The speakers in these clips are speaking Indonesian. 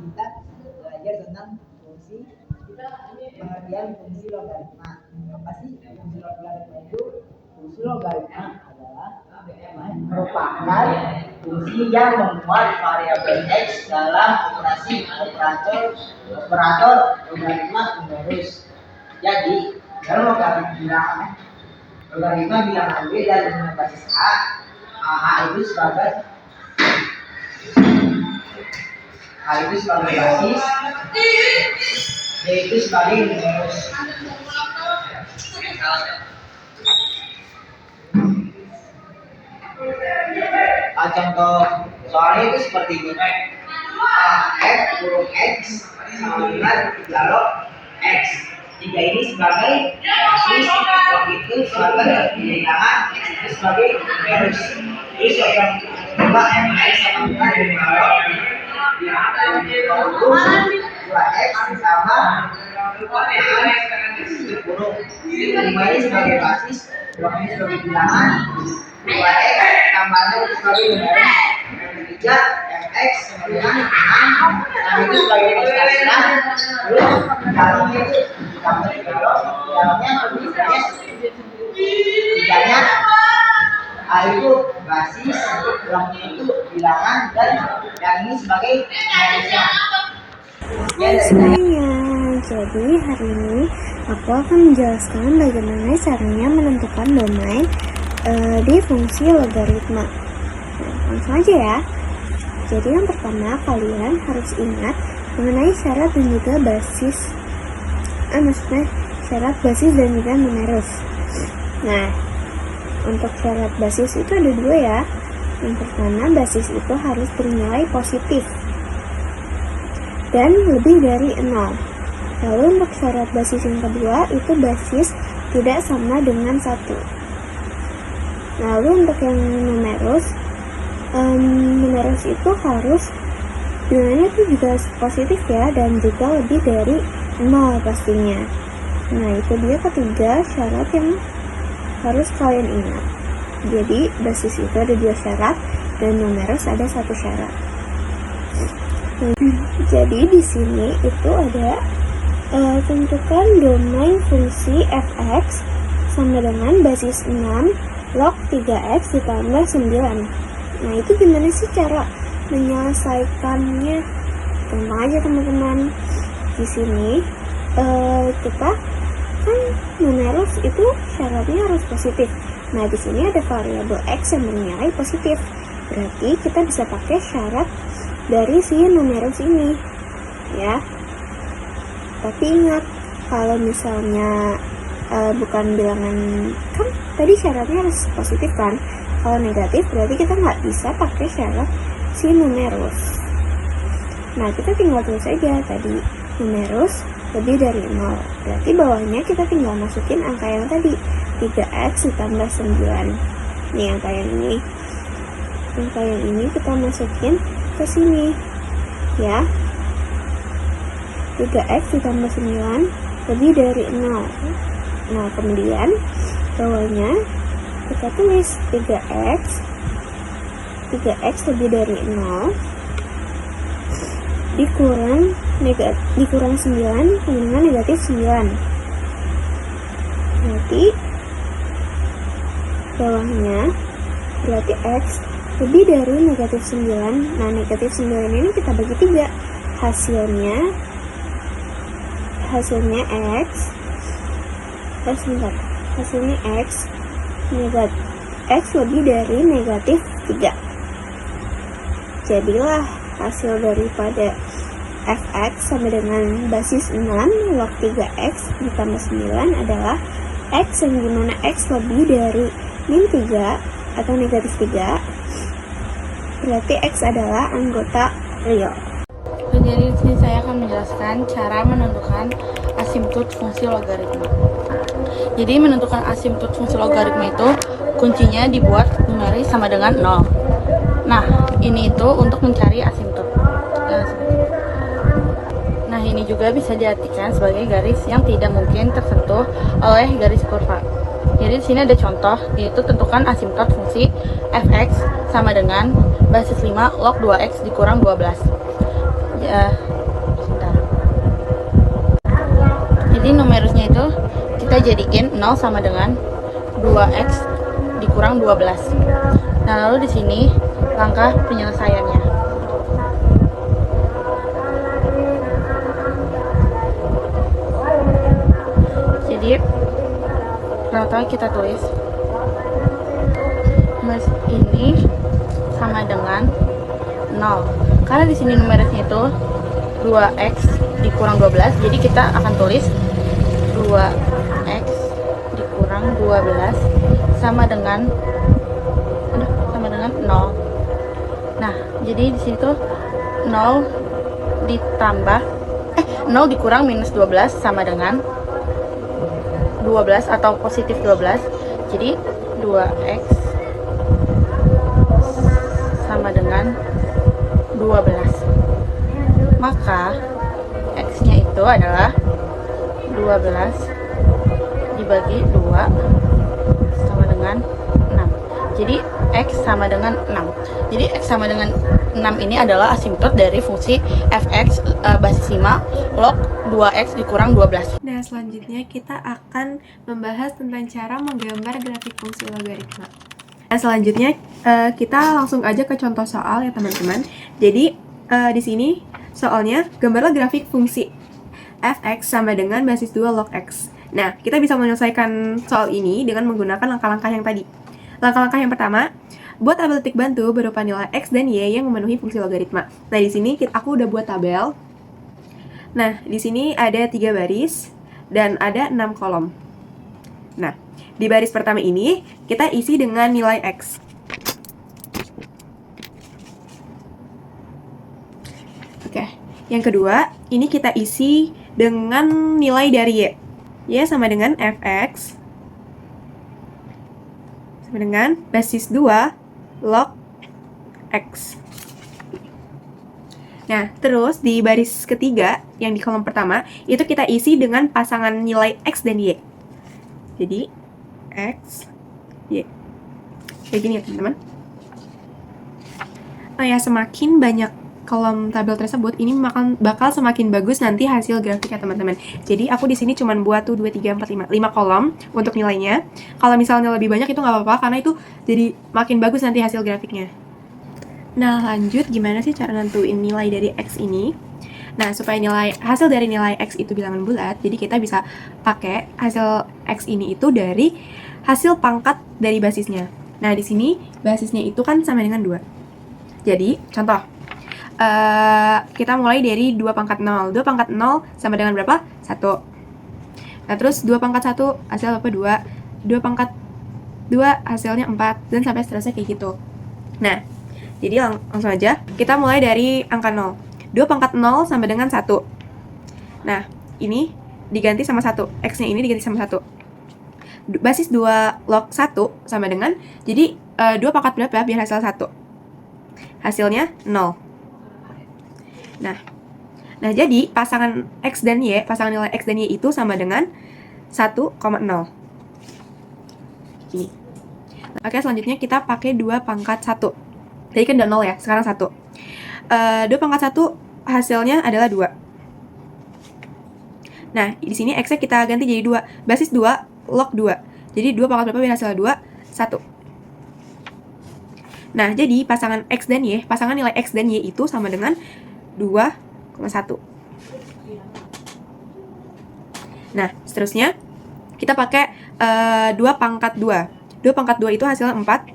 kita belajar tentang fungsi pengertian fungsi logaritma. Apa sih fungsi logaritma itu? Fungsi logaritma adalah merupakan fungsi yang memuat variabel x dalam operasi operator logaritma numerus. Jadi dalam logaritma bilangan b dan basis a itu sebagai basis, d itu sebagai numerus. Contoh soalnya itu seperti ini. F kurung x sama dengan 3 log x. 3 ini sebagai basis, log itu sebagai bilangan, x itu sebagai numerus. Terus yang kedua mx sama dengan 5 log 2x ditambah 10. 5 ini sebagai basis, log ini sebagai bilangan, 2x tambahnya sebagai numerus. Yang ketiga mx sama dengan 6, yang itu sebagai konstanta. Terus dalamnya itu ditambah 3 log, dalamnya tiganya a itu basis, lognya itu bilangan, dan yang ini sebagai numerusnya. Jadi hari ini aku akan menjelaskan bagaimana caranya menentukan domain di fungsi logaritma. Langsung aja ya. Jadi yang pertama kalian harus ingat mengenai syarat dan juga basis, maksudnya syarat basis dan juga numerus. Nah, untuk syarat basis itu ada 2 ya. Yang pertama, basis itu harus bernilai positif dan lebih dari 0. Lalu untuk syarat basis yang kedua itu basis tidak sama dengan 1. Lalu untuk yang numerus, numerus itu harus nilainya itu juga positif ya, dan juga lebih dari 0 pastinya. Nah, itu dia ketiga syarat yang harus kalian ingat. Jadi basis itu ada 2 syarat dan numerus ada 1 syarat. Jadi di sini itu ada tentukan domain fungsi fx sama dengan basis 6 log 3x ditambah 9. Nah, itu gimana sih cara menyelesaikannya? Gampang aja teman-teman. Di sini kita kan numerus itu syaratnya harus positif. Nah, di sini ada variabel x yang bernilai positif. Berarti kita bisa pakai syarat dari si numerus ini, ya. Tapi ingat, kalau misalnya bukan bilangan, kan tadi syaratnya harus positif kan? Kalau negatif berarti kita nggak bisa pakai syarat si numerus. Nah, kita tinggal tulis aja tadi numerus lebih dari 0. Berarti bawahnya kita tinggal masukin angka yang tadi 3x ditambah 9. Nih angka yang ini. Angka yang ini kita masukin ke sini, ya. 3x ditambah 9 lebih dari 0. Nah, kemudian bawahnya kita tulis 3x lebih dari 0 dikurang 9 dengan negatif 9. Berarti bawahnya berarti x lebih dari negatif 9. Nah, negatif 9 ini kita bagi 3. Hasilnya x x lebih dari negatif 3. Jadilah hasil daripada fx sama dengan basis 6 log 3x ditambah 9 adalah x, yang dimana x lebih dari min 3 atau negatif 3. Berarti x adalah anggota real. Jadi di sini saya akan menjelaskan cara menentukan asimptot fungsi logaritma. Jadi menentukan asimptot fungsi logaritma itu kuncinya dibuat numeris sama dengan 0. Nah, ini itu untuk mencari asimptot. Nah, ini juga bisa diartikan sebagai garis yang tidak mungkin tersentuh oleh garis kurva. Jadi di sini ada contoh, yaitu tentukan asimptot fungsi fx sama dengan basis 5 log 2x dikurang 12. sebentar. Jadi numerusnya itu kita jadiin 0 sama dengan 2x dikurang 12. Nah, lalu di sini langkah penyelesaiannya. Jadi pertama kita tulis mas ini sama dengan 0. Karena di sini numerusnya itu 2x dikurang 12, jadi kita akan tulis 2x dikurang 12 sama dengan 0. Nah, jadi di situ 0 ditambah 0 dikurang minus 12 sama dengan 12 atau positif 12. Jadi 2x sama dengan 12. Maka x-nya itu adalah 12 dibagi 2 sama dengan 6. Jadi x sama dengan 6. Jadi x sama dengan 6 ini adalah asimtot dari fungsi fx basis 5 log 2x dikurang 12. Nah, selanjutnya kita akan membahas tentang cara menggambar grafik fungsi logaritma. Nah, selanjutnya kita langsung aja ke contoh soal ya teman-teman. Jadi di sini soalnya gambarlah grafik fungsi fx sama dengan basis 2 log x. Nah, kita bisa menyelesaikan soal ini dengan menggunakan langkah-langkah yang tadi. Langkah-langkah yang pertama, buat tabel titik bantu berupa nilai x dan y yang memenuhi fungsi logaritma. Nah, di sini aku udah buat tabel. Nah, di sini ada 3 baris dan ada 6 kolom. Nah, di baris pertama ini kita isi dengan nilai x. Oke, yang kedua, ini kita isi dengan nilai dari y. Y sama dengan fx sama dengan basis 2 log x. Nah, terus di baris ketiga, yang di kolom pertama, itu kita isi dengan pasangan nilai x dan y. Jadi, x, y. Kayak gini ya, teman-teman. Nah ya, semakin banyak kolom tabel tersebut, ini bakal semakin bagus nanti hasil grafiknya, teman-teman. Jadi, aku di sini cuma buat tuh 2, 3, 4, 5 kolom untuk nilainya. Kalau misalnya lebih banyak itu nggak apa-apa, karena itu jadi makin bagus nanti hasil grafiknya. Nah, lanjut gimana sih cara nentuin nilai dari x ini? Nah, supaya hasil dari nilai x itu bilangan bulat, jadi kita bisa pakai hasil x ini itu dari hasil pangkat dari basisnya. Nah, di sini basisnya itu kan sama dengan 2. Jadi, contoh, kita mulai dari 2 pangkat 0. 2 pangkat 0 sama dengan berapa? 1. Nah, terus 2 pangkat 1 hasil apa? 2. 2 pangkat 2 hasilnya 4, dan sampai seterusnya kayak gitu. Nah, jadi langsung aja, kita mulai dari angka 0. 2 pangkat 0 sama dengan 1. Nah, ini diganti sama 1. X-nya ini diganti sama 1. Basis 2 log 1 sama dengan, jadi 2 pangkat berapa biar hasil 1? Hasilnya 0. Nah, jadi pasangan X dan Y, pasangan nilai X dan Y itu sama dengan 1,0. Gini. Oke, selanjutnya kita pakai 2 pangkat 1. Tadi kan udah 0 ya, sekarang 1. 2 pangkat 1 hasilnya adalah 2. Nah, di sini X-nya kita ganti jadi 2. Basis 2 log 2. Jadi 2 pangkat berapa biar hasilnya 2? 1. Nah, jadi pasangan X dan Y, pasangan nilai X dan Y itu sama dengan 2,1. Nah, seterusnya kita pakai 2 pangkat 2. 2 pangkat 2 itu hasilnya 4.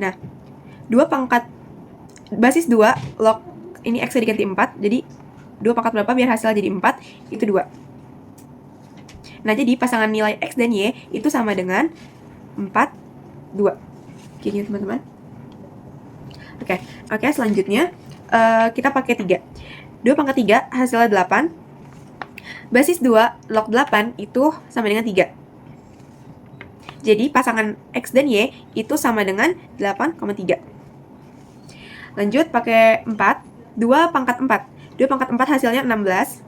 Nah, 2 pangkat basis 2 log ini X diganti 4. Jadi 2 pangkat berapa biar hasilnya jadi 4? Itu 2. Nah, jadi pasangan nilai X dan Y itu sama dengan 4, 2. Gini, teman-teman. Oke, selanjutnya kita pakai 3. 2 pangkat 3 hasilnya 8. Basis 2 log 8 itu sama dengan 3. Jadi pasangan X dan Y itu sama dengan 8,3. Lanjut pakai 4. 2 pangkat 4. 2 pangkat 4 hasilnya 16.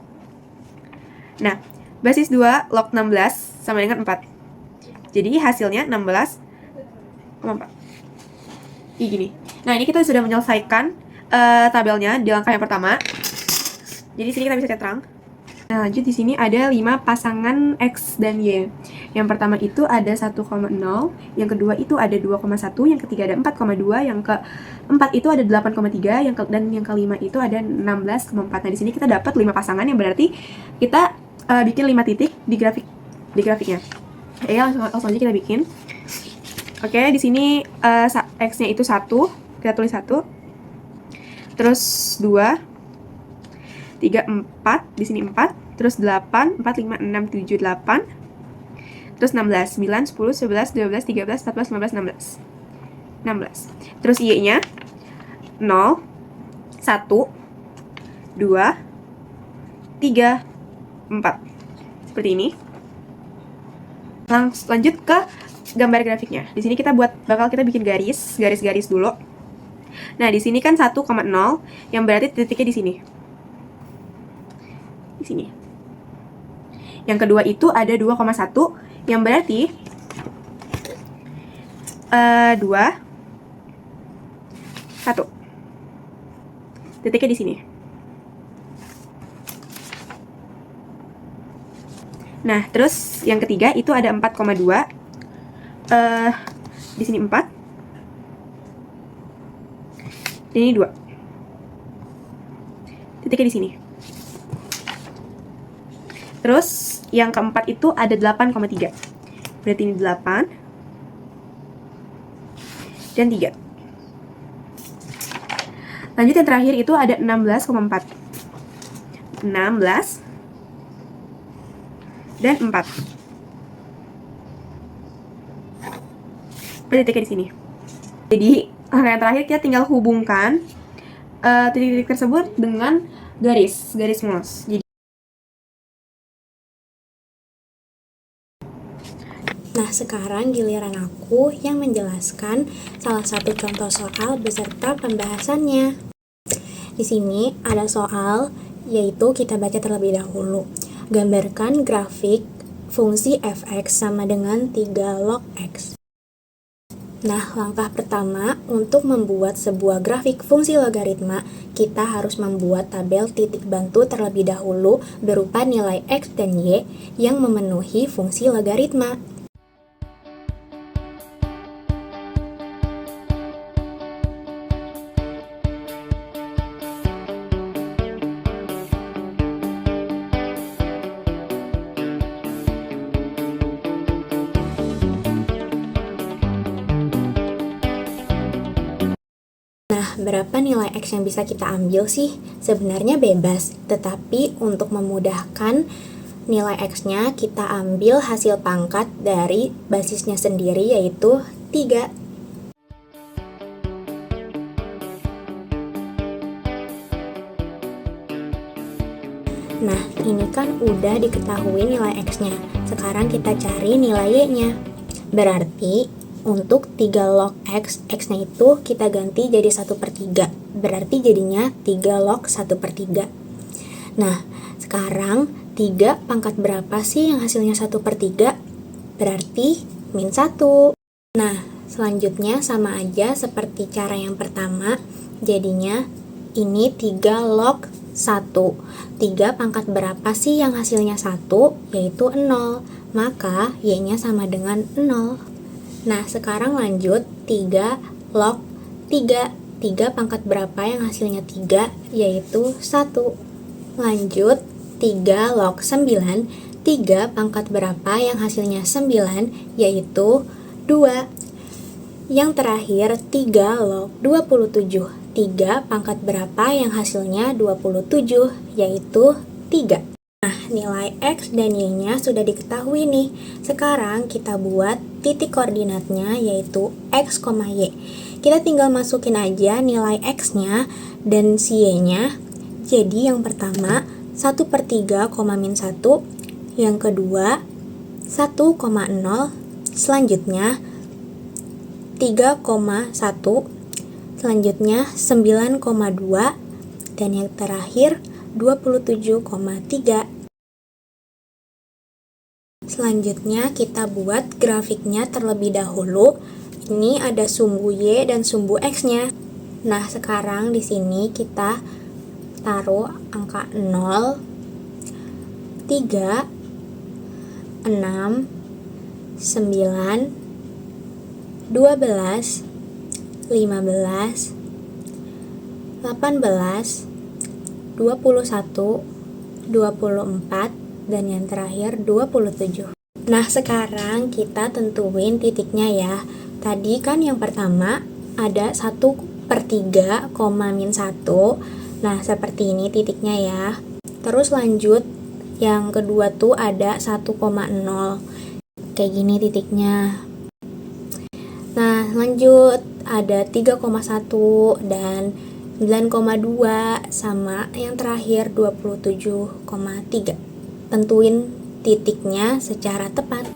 Nah, basis 2 log 16 sama dengan 4. Jadi hasilnya 16,4. Gini. Nah, ini kita sudah menyelesaikan tabelnya di langkah yang pertama. Jadi di sini kita bisa lihat terang. Nah, lanjut di sini ada 5 pasangan X dan Y. Yang pertama itu ada 1,0, yang kedua itu ada 2,1, yang ketiga ada 4,2, yang keempat itu ada 8,3, dan yang kelima itu ada 16,4. Nah, di sini kita dapat 5 pasangan yang berarti kita bikin 5 titik di grafiknya. Oke, langsung aja kita bikin. Oke, di sini X-nya itu 1, kita tulis 1. Terus 2, 3, 4, di sini 4, terus 8, 4, 5, 6, 7, 8, terus 16, 9, 10, 11, 12, 13, 14, 15, 16. 16. Terus Y-nya 0, 1, 2, 3, 4. Seperti ini. Lanjut ke gambar grafiknya. Di sini bakal kita bikin garis-garis dulu. Nah, di sini kan 1,0 yang berarti titiknya di sini. Di sini. Yang kedua itu ada 2,1 yang berarti 2, 1. Titiknya di sini. Nah, terus yang ketiga itu ada 4,2. Di sini 4. Dan ini 2. Titiknya di sini. Terus yang keempat itu ada 8,3. Berarti ini 8 dan 3. Lanjut yang terakhir itu ada 16,4. 16 dan 4. Titiknya di sini. Jadi yang terakhir kita tinggal hubungkan titik-titik tersebut dengan garis mulus. Nah, sekarang giliran aku yang menjelaskan salah satu contoh soal beserta pembahasannya. Di sini ada soal, yaitu kita baca terlebih dahulu. Gambarkan grafik fungsi f(x) sama dengan 3 log x. Nah, langkah pertama untuk membuat sebuah grafik fungsi logaritma, kita harus membuat tabel titik bantu terlebih dahulu berupa nilai x dan y yang memenuhi fungsi logaritma. Berapa nilai X yang bisa kita ambil sih? Sebenarnya bebas, tetapi untuk memudahkan nilai X-nya kita ambil hasil pangkat dari basisnya sendiri, yaitu 3. Nah, ini kan udah diketahui nilai X-nya. Sekarang kita cari nilai Y-nya. Berarti untuk 3 log X, X-nya itu kita ganti jadi 1/3. Berarti jadinya 3 log 1/3. Nah, sekarang 3 pangkat berapa sih yang hasilnya 1/3? Berarti min 1. Nah, selanjutnya sama aja seperti cara yang pertama. Jadinya ini 3 log 1. 3 pangkat berapa sih yang hasilnya 1? Yaitu 0. Maka Y-nya sama dengan 0. Nah, sekarang lanjut 3 log 3. 3 pangkat berapa yang hasilnya 3? Yaitu 1. Lanjut 3 log 9. 3 pangkat berapa yang hasilnya 9? Yaitu 2. Yang terakhir 3 log 27. 3 pangkat berapa yang hasilnya 27? Yaitu 3. Nah, nilai X dan Y-nya sudah diketahui nih. Sekarang kita buat titik koordinatnya, yaitu X, Y. Kita tinggal masukin aja nilai X-nya dan si Y-nya. Jadi yang pertama 1/3, min 1. Yang kedua 1,0. Selanjutnya 3,1. Selanjutnya 9,2. Dan yang terakhir 27,3. Selanjutnya kita buat grafiknya terlebih dahulu. Ini ada sumbu Y dan sumbu X-nya. Nah, sekarang di sini kita taruh angka 0, 3, 6, 9, 12, 15, 18, 21, 24, dan yang terakhir 27. Nah, sekarang kita tentuin titiknya ya. Tadi kan yang pertama ada 1/3, min 1. Nah, seperti ini titiknya ya. Terus lanjut, yang kedua tuh ada 1,0. Kayak gini titiknya. Nah, lanjut ada 3,1 dan 9,2 sama yang terakhir 27,3. Tentuin titiknya secara tepat.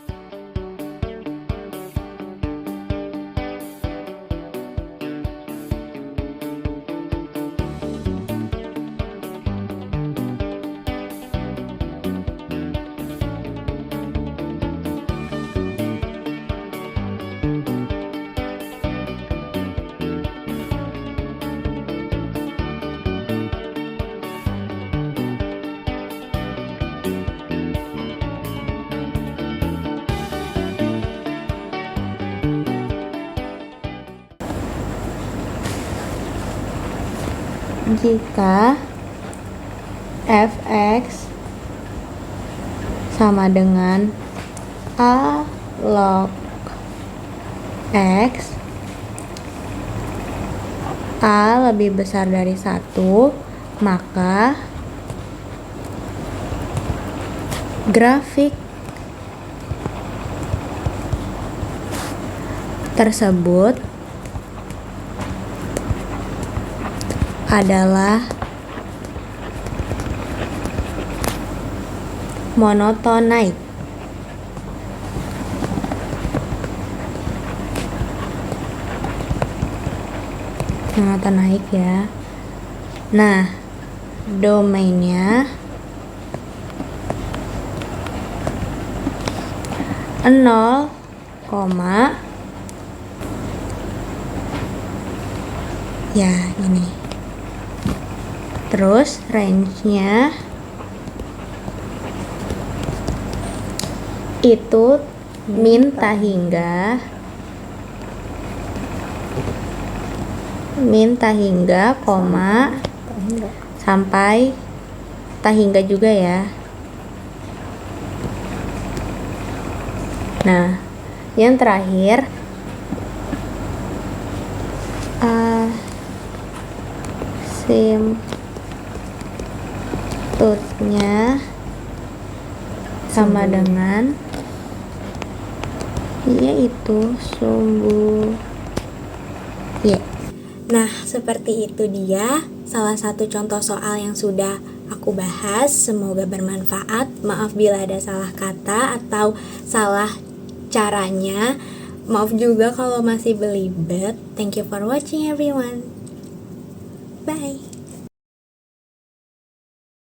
Jika fx sama dengan a log x, a lebih besar dari 1, maka grafik tersebut adalah monoton naik. Monoton naik ya. Nah, domainnya 0, ya ini. Terus range-nya itu min tahingga koma sampai tahingga juga ya. Nah, yang terakhir asymptote-nya sama dengan yaitu sumbu y. Nah, seperti itu dia salah satu contoh soal yang sudah aku bahas. Semoga bermanfaat. Maaf bila ada salah kata atau salah caranya. Maaf juga kalau masih belibet. Thank you for watching everyone. Bye.